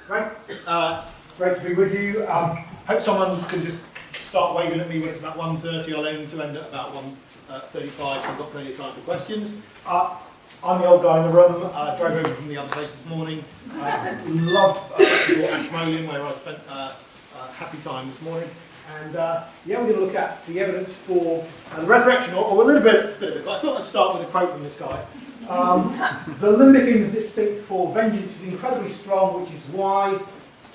Great. Great to be with you. Hope someone can just start waving at me when it's about 1:30. I'll aim to end at about 1:35, so I've got plenty of time for questions. I'm the old guy in the room. Drove over from the other place this morning. Love Ashmolean, where I spent a happy time this morning. And yeah, we're going to look at the evidence for the resurrection, or a little bit of it. But I thought I'd start with a quote from this guy. The Limbic instinct for vengeance is incredibly strong, which is why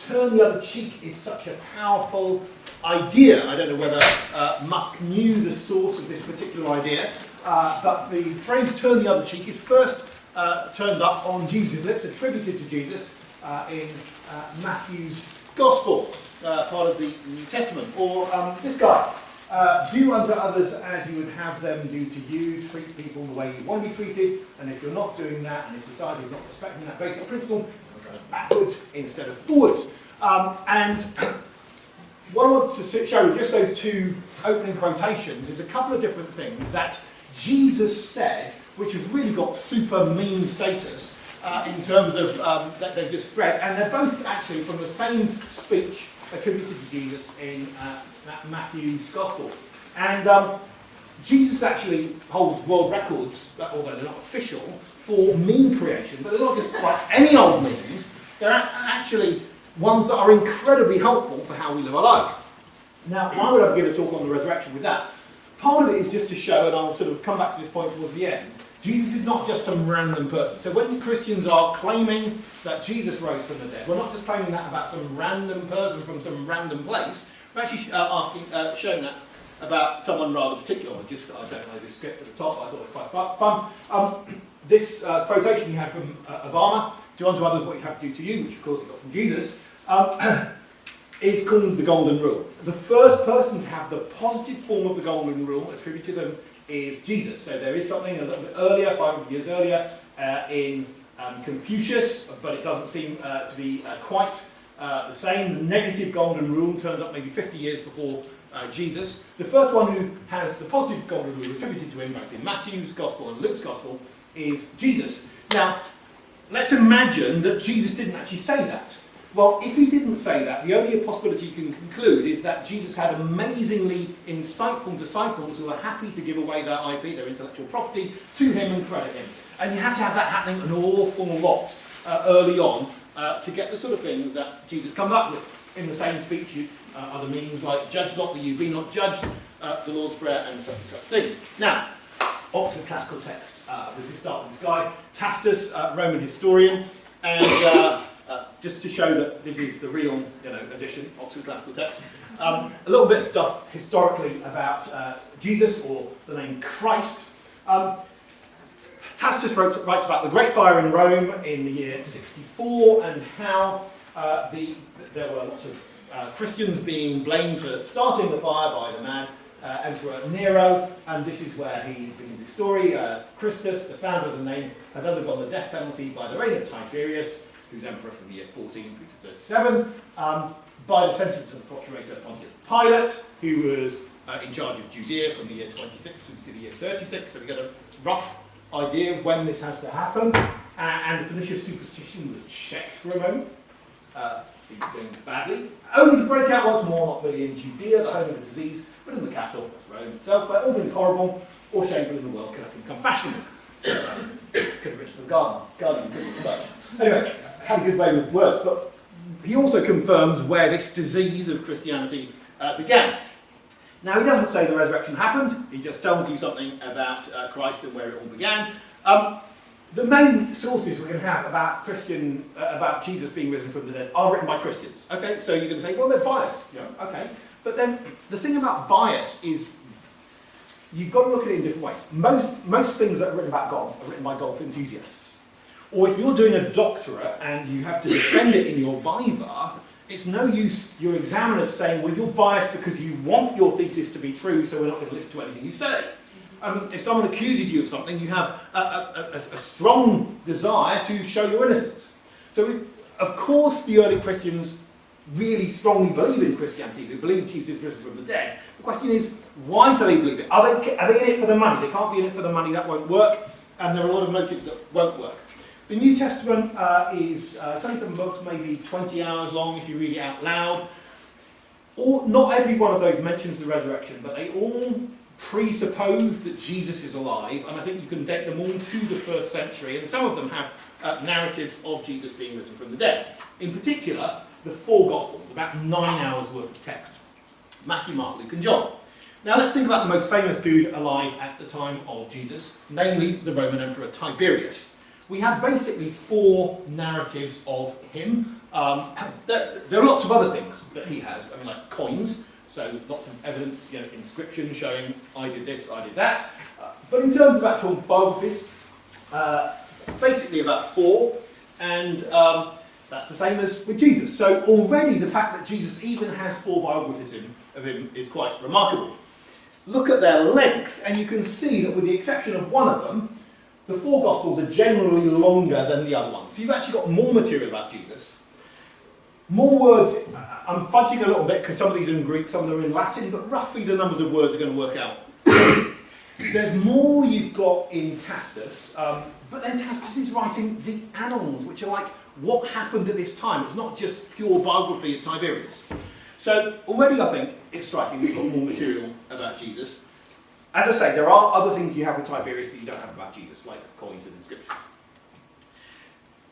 turn the other cheek is such a powerful idea. I don't know whether Musk knew the source of this particular idea, but the phrase turn the other cheek is first turned up on Jesus' lips, attributed to Jesus in Matthew's Gospel, part of the New Testament. Or this guy, do unto others as you would have them do to you, treat people the way you want to be treated, and if you're not doing that, and if society is not respecting that basic principle, you're going backwards instead of forwards. And what I want to show you, just those two opening quotations, is a couple of different things that Jesus said, which have really got super meme status in terms of that they've just spread, and they're both actually from the same speech attributed to Jesus in Matthew's Gospel. And Jesus actually holds world records, although they're not official, for meme creation, but they're not just like any old memes, they're actually ones that are incredibly helpful for how we live our lives. Now, why would I begin a talk on the resurrection with that? Part of it is just to show, and I'll sort of come back to this point towards the end, Jesus is not just some random person. So when Christians are claiming that Jesus rose from the dead, we're not just claiming that about some random person from some random place. We're actually showing that about someone rather particular. I don't know this script at the top, I thought it was quite fun. This quotation you had from Obama, do unto others what you have to do to you, which of course he got from Jesus, is called the Golden Rule. The first person to have the positive form of the Golden Rule attributed to them is Jesus. So there is something a little bit earlier, 500 years earlier, in Confucius, but it doesn't seem to be quite the same. The negative Golden Rule turns up maybe 50 years before Jesus. The first one who has the positive Golden Rule attributed to him, both in Matthew's Gospel and Luke's Gospel, is Jesus. Now, let's imagine that Jesus didn't actually say that. Well, if he didn't say that, the only possibility you can conclude is that Jesus had amazingly insightful disciples who were happy to give away their IP, their intellectual property, to him and credit him. And you have to have that happening an awful lot early on to get the sort of things that Jesus comes up with. In the same speech, other meanings like judge not that you be not judged, the Lord's Prayer, and such things. Now, Oxford classical texts. We can start with this guy, Tacitus, Roman historian, and just to show that this is the real, edition, Oxford classical text. A little bit of stuff historically about Jesus, or the name Christ. Tacitus writes about the Great Fire in Rome in the year 64, and how there were lots of Christians being blamed for starting the fire by the mad Emperor Nero, and this is where he begins his story. Christus, the founder of the name, had undergone the death penalty by the reign of Tiberius, who's emperor from the year 14 through to 37, by the sentence of Procurator Pontius Pilate, who was in charge of Judea from the year 26 through to the year 36. So we got a rough idea of when this has to happen. And the pernicious superstition was checked for a moment. Seems going badly. Only to break out once more, not really in Judea, the home of the disease, but in the capital, Rome itself, where all things horrible or shameful in the world cannot become fashionable. So, could have written for Guardian, but anyway, had a good way with words, but he also confirms where this disease of Christianity began. Now, he doesn't say the resurrection happened, he just tells you something about Christ and where it all began. The main sources we're going to have about Jesus being risen from the dead are written by Christians. Okay, so you're going to say, well, they're biased. Okay, but then the thing about bias is you've got to look at it in different ways. Most things that are written about golf are written by golf enthusiasts. Or if you're doing a doctorate and you have to defend it in your viva, it's no use your examiners saying, well, you're biased because you want your thesis to be true, so we're not going to listen to anything you say. If someone accuses you of something, you have a strong desire to show your innocence. So, of course, the early Christians really strongly believe in Christianity. They believe Jesus is risen from the dead. The question is, why do they believe it? Are they in it for the money? They can't be in it for the money. That won't work. And there are a lot of motives that won't work. The New Testament is 27 books, maybe 20 hours long if you read it out loud. Not every one of those mentions the resurrection, but they all presuppose that Jesus is alive, and I think you can date them all to the first century, and some of them have narratives of Jesus being risen from the dead. In particular, the four Gospels, about 9 hours worth of text. Matthew, Mark, Luke and John. Now let's think about the most famous dude alive at the time of Jesus, namely the Roman Emperor Tiberius. We have basically 4 narratives of him. There are lots of other things that he has, like coins, so lots of evidence, inscriptions showing I did this, I did that. But in terms of actual biographies, basically about 4, and that's the same as with Jesus. So already the fact that Jesus even has 4 biographies of him is quite remarkable. Look at their length, and you can see that with the exception of one of them, the 4 Gospels are generally longer than the other ones. So you've actually got more material about Jesus. More words, I'm fudging a little bit because some of these are in Greek, some of them are in Latin, but roughly the numbers of words are going to work out. There's more you've got in Tacitus, but then Tacitus is writing the annals, which are like what happened at this time. It's not just pure biography of Tiberius. So already I think it's striking we've got more material about Jesus. As I say, there are other things you have with Tiberius that you don't have about Jesus, like coins and inscriptions.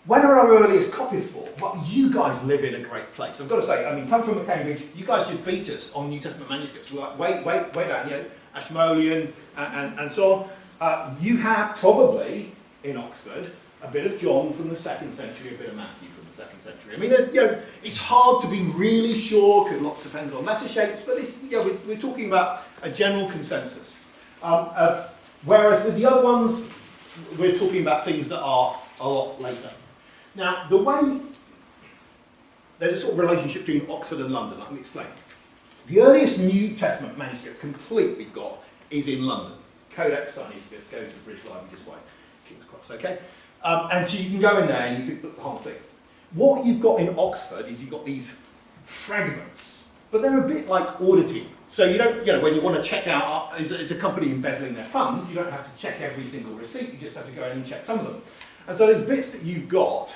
When are our earliest copies for? Well, you guys live in a great place. I've got to say, come from Cambridge, you guys should beat us on New Testament manuscripts. We're like, way down, Ashmolean and so on. You have probably, in Oxford, a bit of John from the 2nd century, a bit of Matthew from the 2nd century. It's hard to be really sure, because lots depends on letter shapes, but we're talking about a general consensus. Whereas with the other ones, we're talking about things that are a lot later. Now, there's a sort of relationship between Oxford and London, let me explain. The earliest New Testament manuscript complete we've got is in London. Codex Sinaiticus goes to the British Library this way, King's Cross, okay? And so you can go in there and you can look at the whole thing. What you've got in Oxford is you've got these fragments, but they're a bit like auditing. So you don't, when you want to check out, as a company embezzling their funds, you don't have to check every single receipt, you just have to go in and check some of them. And so those bits that you've got,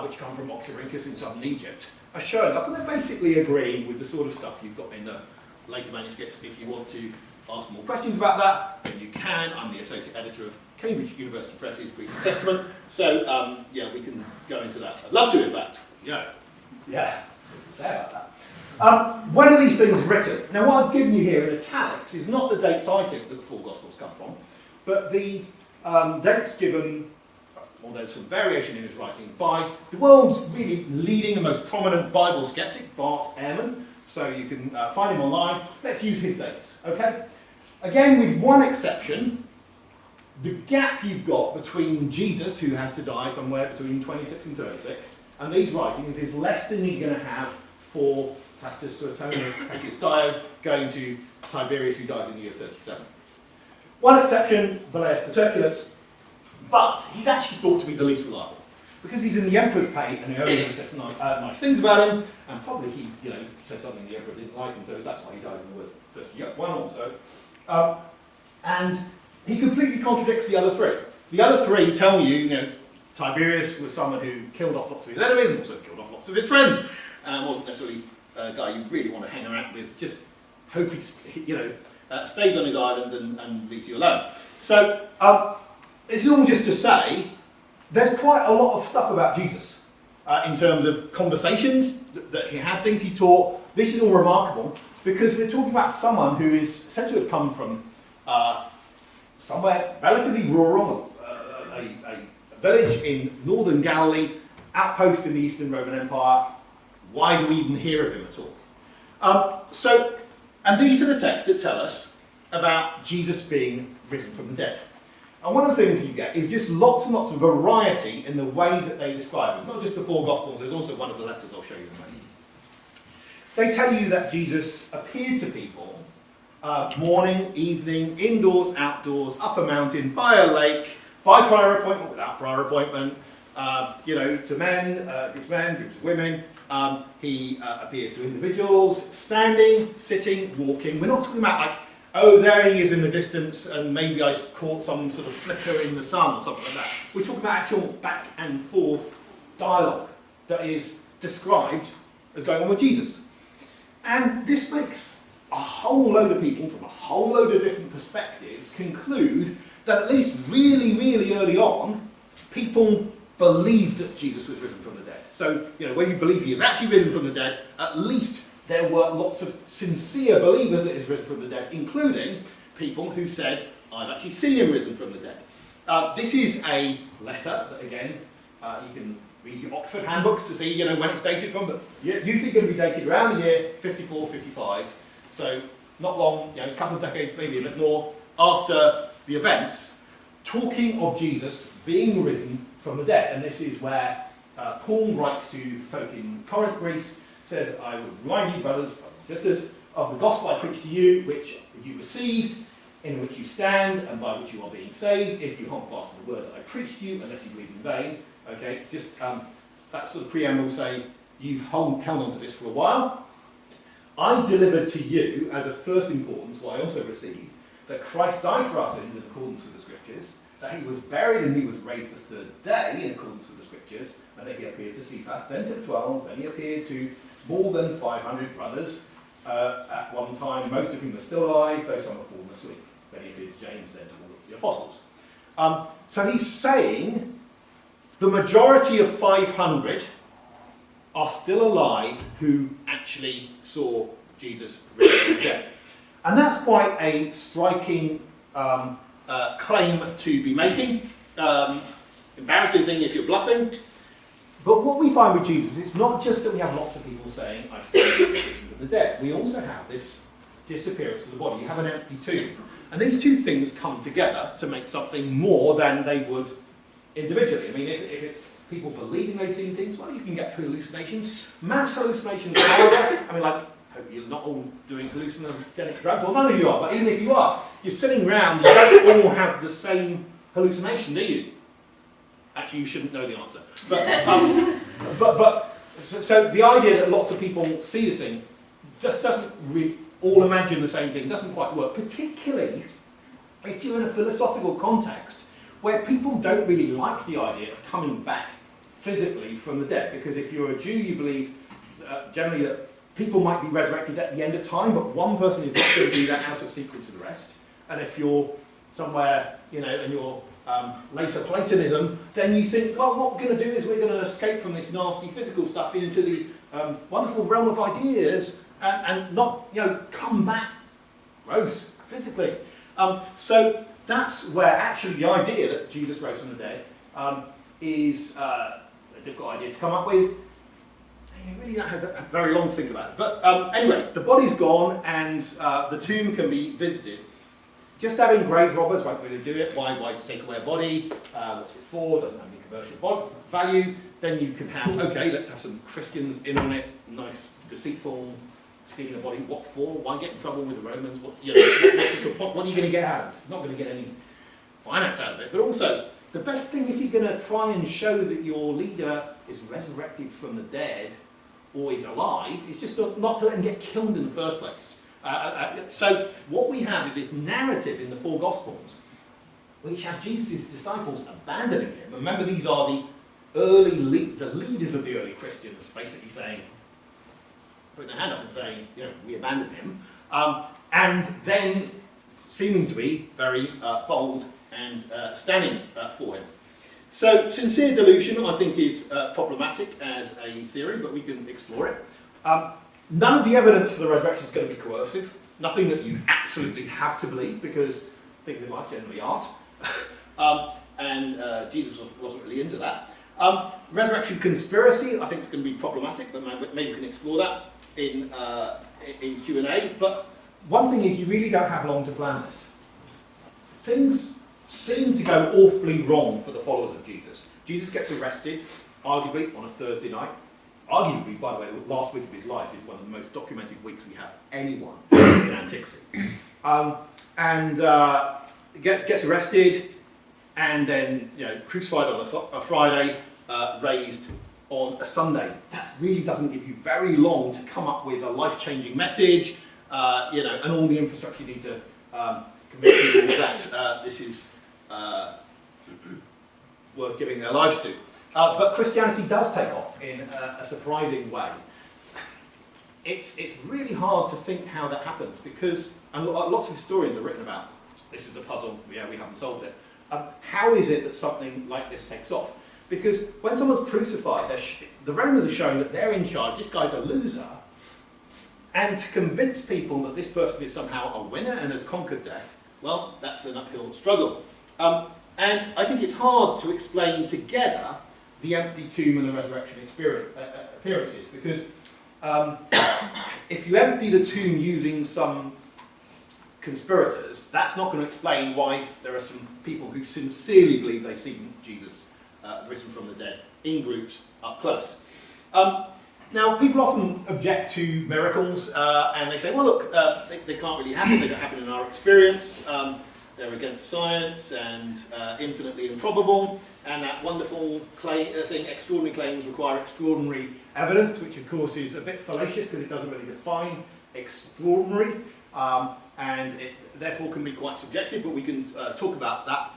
which come from Oxyrhynchus in southern Egypt, are showing up, and they're basically agreeing with the sort of stuff you've got in the later manuscripts. If you want to ask more questions about that, then you can. I'm the associate editor of Cambridge University Press's Greek New Testament, so we can go into that. I'd love to, in fact. There about that. When are these things written? Now, what I've given you here in italics is not the dates I think that the 4 Gospels come from, but the dates given, well, there's some variation in his writing, by the world's really leading and most prominent Bible skeptic, Bart Ehrman. So you can find him online. Let's use his dates, okay? Again, with one exception, the gap you've got between Jesus, who has to die somewhere between 26 and 36, and these writings is less than you're going to have for Tacitus, Suetonius, Cassius Dio, going to Tiberius, who dies in the year 37. One exception, Velleius Paterculus, but he's actually thought to be the least reliable, because he's in the emperor's pay, and the only says nice things about him, and probably he, said something the emperor didn't like, and so that's why he dies in the year 31 or so. And he completely contradicts the other 3. The other 3 tell you, Tiberius was someone who killed off lots of his enemies and also killed off lots of his friends, and wasn't necessarily a guy you really want to hang around with. Just hope he, stays on his island and leaves you alone. So this is all just to say there's quite a lot of stuff about Jesus in terms of conversations that he had, things he taught. This is all remarkable because we're talking about someone who is said to have come from somewhere relatively rural, a village in northern Galilee, outpost in the Eastern Roman Empire. Why do we even hear of him at all? And these are the texts that tell us about Jesus being risen from the dead. And one of the things you get is just lots and lots of variety in the way that they describe him. Not just the 4 Gospels, there's also one of the letters I'll show you in a moment. They tell you that Jesus appeared to people morning, evening, indoors, outdoors, up a mountain, by a lake, by prior appointment, without prior appointment, to men, groups of women. He appears to individuals, standing, sitting, walking. We're not talking about oh, there he is in the distance, and maybe I caught some sort of flicker in the sun or something like that. We're talking about actual back and forth dialogue that is described as going on with Jesus. And this makes a whole load of people from a whole load of different perspectives conclude that at least really, really early on, people believed that Jesus was risen from the dead. So, whether you believe he is actually risen from the dead, at least there were lots of sincere believers that he's risen from the dead, including people who said, I've actually seen him risen from the dead. This is a letter that, again, you can read your Oxford handbooks to see, when it's dated from, but usually going to be dated around the year 54, 55. So not long, a couple of decades, maybe a bit more, after the events, talking of Jesus being risen from the dead. And this is where Paul writes to folk in Corinth, Greece, says, I would remind you, brothers and sisters, of the gospel I preached to you, which you received, in which you stand, and by which you are being saved, if you hold fast to the word that I preached to you, unless you believe in vain. Okay, just that sort of preamble say, you've held on to this for a while. I delivered to you, as of first importance, what I also received, that Christ died for our sins in accordance with the Scriptures, that he was buried and he was raised the third day in accordance with the Scriptures, and that he appeared to Cephas, then to 12, then he appeared to more than 500 brothers at one time, most of whom are still alive, though some have fallen asleep. Then he appeared to James, then to all of the apostles. So he's saying the majority of 500 are still alive who actually saw Jesus risen from the dead. And that's quite a striking claim to be making. Embarrassing thing if you're bluffing. But what we find with Jesus, it's not just that we have lots of people saying, I've seen him risen from the dead. We also have this disappearance of the body. You have an empty tomb. And these two things come together to make something more than they would individually. I mean, if it's people believing they've seen things, well, you can get hallucinations. Mass hallucinations, however, I mean, like, hope you're not all doing hallucinogenic drugs, or none of you are, but even if you are, you're sitting around, you don't all have the same hallucination, do you? Actually, you shouldn't know the answer. So the idea that lots of people see this thing just doesn't all imagine the same thing, doesn't quite work, particularly if you're in a philosophical context where people don't really like the idea of coming back physically from the dead, because if you're a Jew, you believe generally that people might be resurrected at the end of time, but one person is not going to do that out of sequence to the rest. And if you're somewhere, in your later Platonism, then you think, well, what we're going to do is we're going to escape from this nasty physical stuff into the wonderful realm of ideas and not, come back gross physically. So that's where actually the idea that Jesus rose from the dead is a difficult idea to come up with. You really don't have very long to think about it. But anyway, the body's gone and the tomb can be visited. Just having grave robbers won't really do it. Why just take away a body? What's it for? Doesn't have any commercial value. Then you can have, okay, let's have some Christians in on it. Nice, deceitful, stealing a body. What for? Why get in trouble with the Romans? What are you going to get out of it? You're not going to get any finance out of it. But also, the best thing if you're going to try and show that your leader is resurrected from the dead or is alive is just not to let him get killed in the first place. So what we have is this narrative in the four Gospels which have Jesus' disciples abandoning him. Remember, these are the leaders of the early Christians basically saying, putting their hand up and saying, we abandoned him. And then seeming to be very bold and standing for him. So sincere delusion, I think, is problematic as a theory, but we can explore it. None of the evidence for the resurrection is going to be coercive. Nothing that you absolutely have to believe, because things in life generally aren't. And Jesus wasn't really into that. Resurrection conspiracy, I think, is going to be problematic, but maybe we can explore that in Q&A. But one thing is, you really don't have long to plan this. Things seem to go awfully wrong for the followers of Jesus. Jesus gets arrested, arguably, on a Thursday night. Arguably, by the way, the last week of his life is one of the most documented weeks we have anyone in antiquity. And gets arrested, and then crucified on a Friday, raised on a Sunday. That really doesn't give you very long to come up with a life-changing message, and all the infrastructure you need to convince people that this is worth giving their lives to. But Christianity does take off in a surprising way. It's really hard to think how that happens because, and lots of historians have written about, this is a puzzle, yeah, we haven't solved it. How is it that something like this takes off? Because when someone's crucified, the Romans are showing that they're in charge, this guy's a loser, and to convince people that this person is somehow a winner and has conquered death, well, that's an uphill struggle. And I think it's hard to explain together the empty tomb and the resurrection appearances, because if you empty the tomb using some conspirators, that's not going to explain why there are some people who sincerely believe they've seen Jesus risen from the dead in groups up close. Now, people often object to miracles, and they say, well, look, they can't really happen, they don't happen in our experience, they're against science and infinitely improbable, and that wonderful thing, extraordinary claims require extraordinary evidence, which of course is a bit fallacious because it doesn't really define extraordinary, and it therefore can be quite subjective, but we can talk about that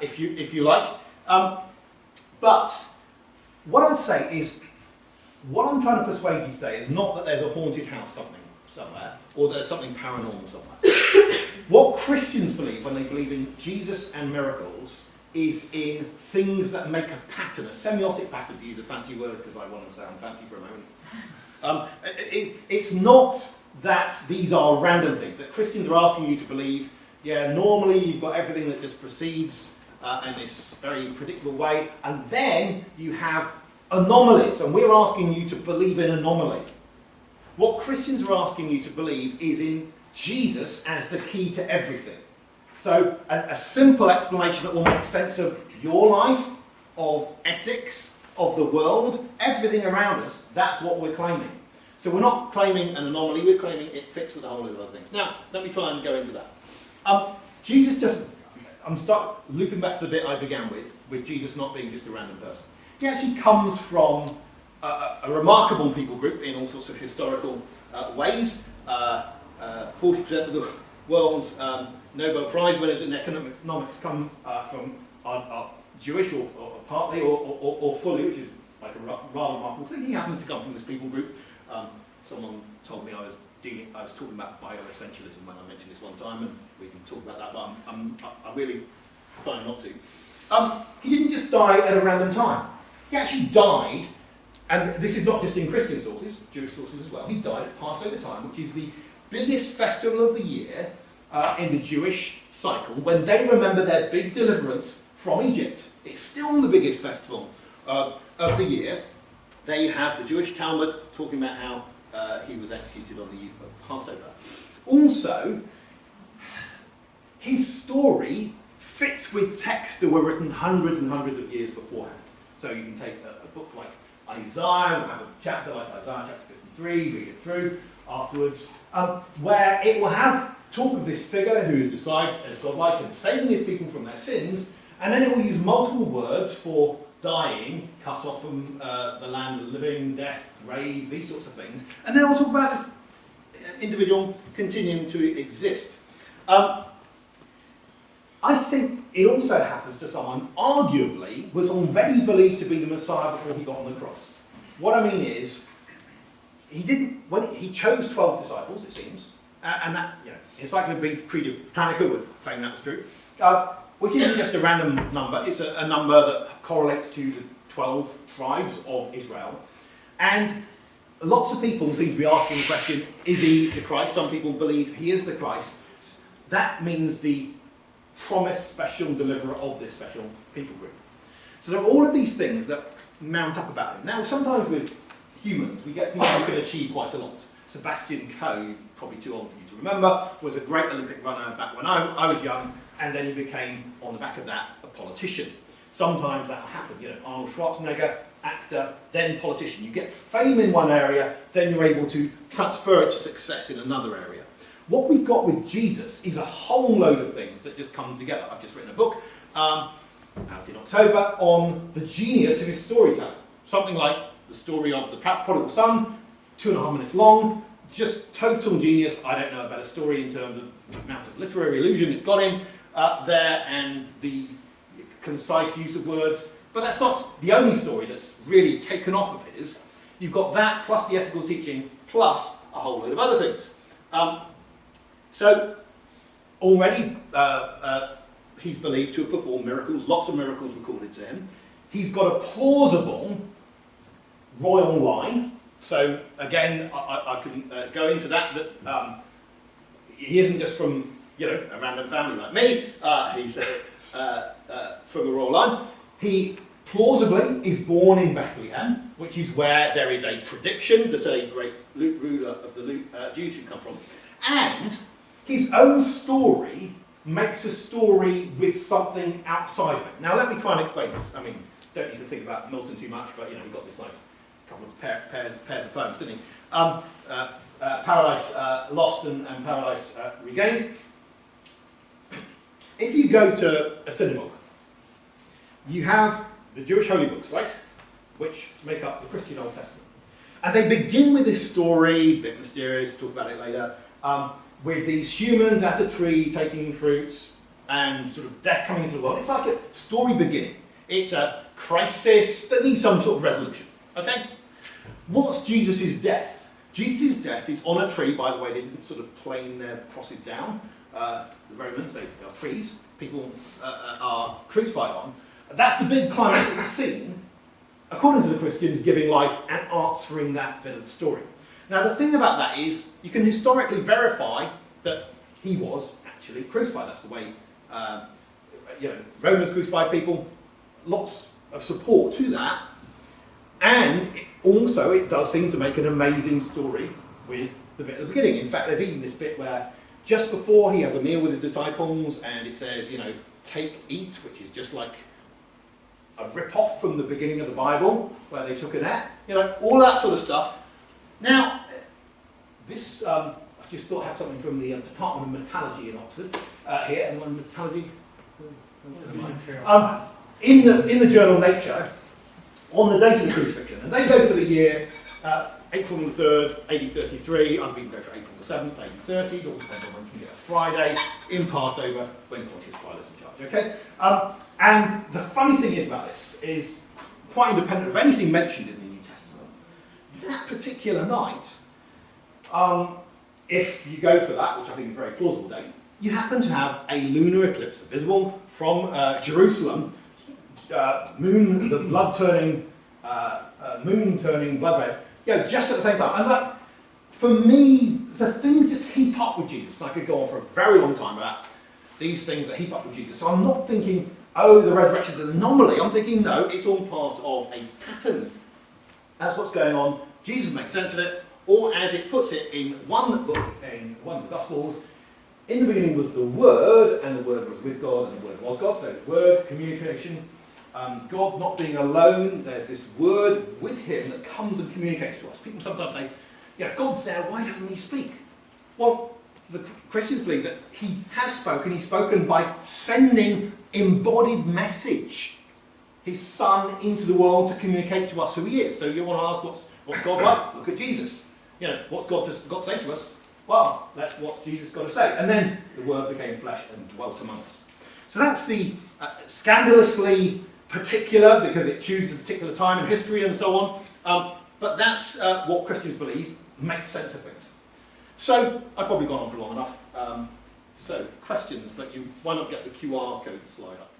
if you like. But what I'd say is, what I'm trying to persuade you today is not that there's a haunted house somewhere, or there's something paranormal somewhere. What Christians believe when they believe in Jesus and miracles is in things that make a pattern, a semiotic pattern, to use a fancy word because I want to sound fancy for a moment. It's not that these are random things, that Christians are asking you to believe, yeah, normally you've got everything that just proceeds in this very predictable way, and then you have anomalies, and we're asking you to believe in anomaly. What Christians are asking you to believe is in Jesus as the key to everything. So a simple explanation that will make sense of your life, of ethics, of the world, everything around us, that's what we're claiming. So we're not claiming an anomaly, we're claiming it fits with a whole lot of other things. Now, let me try and go into that. Jesus just, I'm looping back to the bit I began with Jesus not being just a random person. He actually comes from a remarkable people group in all sorts of historical ways. 40% of the world's Nobel Prize winners in economics come from are Jewish or partly or fully, which is like a rather remarkable thing. He happens to come from this people group. Someone told me I was talking about bioessentialism when I mentioned this one time, and we can talk about that, but I'm really trying not to. He didn't just die at a random time. He actually died, and this is not just in Christian sources, Jewish sources as well. He died at Passover time, which is the biggest festival of the year in the Jewish cycle, when they remember their big deliverance from Egypt. It's still the biggest festival of the year. There you have the Jewish Talmud talking about how he was executed on the eve of Passover. Also, his story fits with texts that were written hundreds and hundreds of years beforehand. So you can take a book like Isaiah, we'll have a chapter like Isaiah chapter 53, read it through afterwards, where it will have talk of this figure who is described as godlike and saving his people from their sins, and then it will use multiple words for dying, cut off from the land of the living, death, grave, these sorts of things, and then we'll talk about this individual continuing to exist. I think it also happens to someone arguably was already believed to be the Messiah before he got on the cross. What I mean is, he chose 12 disciples, it seems, and that, Encyclopedia Britannica would claim that was true, which isn't just a random number, it's a number that correlates to the 12 tribes of Israel. And lots of people seem to be asking the question, is he the Christ? Some people believe he is the Christ. That means the promised special deliverer of this special people group. So there are all of these things that mount up about him. Now, sometimes with humans, we get people who can achieve quite a lot. Sebastian Coe, probably too old for you to remember, was a great Olympic runner back when I was young, and then he became, on the back of that, a politician. Sometimes that will happen. Arnold Schwarzenegger, actor, then politician. You get fame in one area, then you're able to transfer it to success in another area. What we've got with Jesus is a whole load of things that just come together. I've just written a book out in October on the genius of his storytelling. Something like the story of the prodigal son, 2.5 minutes long, just total genius. I don't know about a story in terms of the amount of literary illusion it's got in there and the concise use of words. But that's not the only story that's really taken off of his. You've got that plus the ethical teaching plus a whole load of other things. So already he's believed to have performed miracles, lots of miracles recorded to him. He's got a plausible royal line. So again, I can go into that he isn't just from a random family like me. He's from the royal line. He plausibly is born in Bethlehem, which is where there is a prediction that a great ruler of the Jews should come from. And his own story makes a story with something outside of it. Now let me try and explain this. I mean, don't need to think about Milton too much, but he got this nice couple of pairs of poems, didn't he? Paradise Lost and Paradise Regained. If you go to a synagogue, you have the Jewish holy books, right? Which make up the Christian Old Testament. And they begin with this story, a bit mysterious, talk about it later, with these humans at a tree taking fruits and sort of death coming into the world. It's like a story beginning. It's a crisis that needs some sort of resolution, okay? What's Jesus' death? Jesus' death is on a tree. By the way, they didn't sort of plane their crosses down. The Romans, they are trees. People are crucified on. That's the big climactic scene, according to the Christians, giving life and answering that bit of the story. Now, the thing about that is, you can historically verify that he was actually crucified. That's the way Romans crucified people. Lots of support to that. And it does seem to make an amazing story with the bit at the beginning. In fact, there's even this bit where just before he has a meal with his disciples, and it says, take, eat, which is just like a rip-off from the beginning of the Bible, where they took a nap, all that sort of stuff. Now, this, I just thought I had something from the Department of Metallurgy in Oxford, here, and on metallurgy, in the journal Nature, on the date of the crucifixion, and they go for the year April the 3rd, AD 33, I'm going to go for April the 7th, AD 30, it all depends on when you get a Friday, in Passover, when Pontius Pilate's in charge, okay? And the funny thing is about this is, quite independent of anything mentioned in the New Testament, that particular night, if you go for that, which I think is a very plausible date, you happen to have a lunar eclipse visible from Jerusalem, moon turning blood red, just at the same time. And for me, the things just heap up with Jesus. And I could go on for a very long time about these things that heap up with Jesus. So I'm not thinking, oh, the resurrection is an anomaly. I'm thinking, no, it's all part of a pattern. That's what's going on. Jesus makes sense of it. Or as it puts it in one book, in one of the Gospels, in the beginning was the Word, and the Word was with God, and the Word was God. So Word, communication. God not being alone, there's this Word with him that comes and communicates to us. People sometimes say, if God's there, why doesn't he speak? Well, the Christians believe that he has spoken. He's spoken by sending embodied message, his Son, into the world to communicate to us who he is. So you want to ask, what's God like? Look at Jesus. What's God say to us? Well, that's what Jesus got to say. And then the Word became flesh and dwelt among us. So that's the scandalously particular, because it chooses a particular time in history and so on. But that's what Christians believe makes sense of things. So I've probably gone on for long enough. So questions, but why not get the QR code slide up?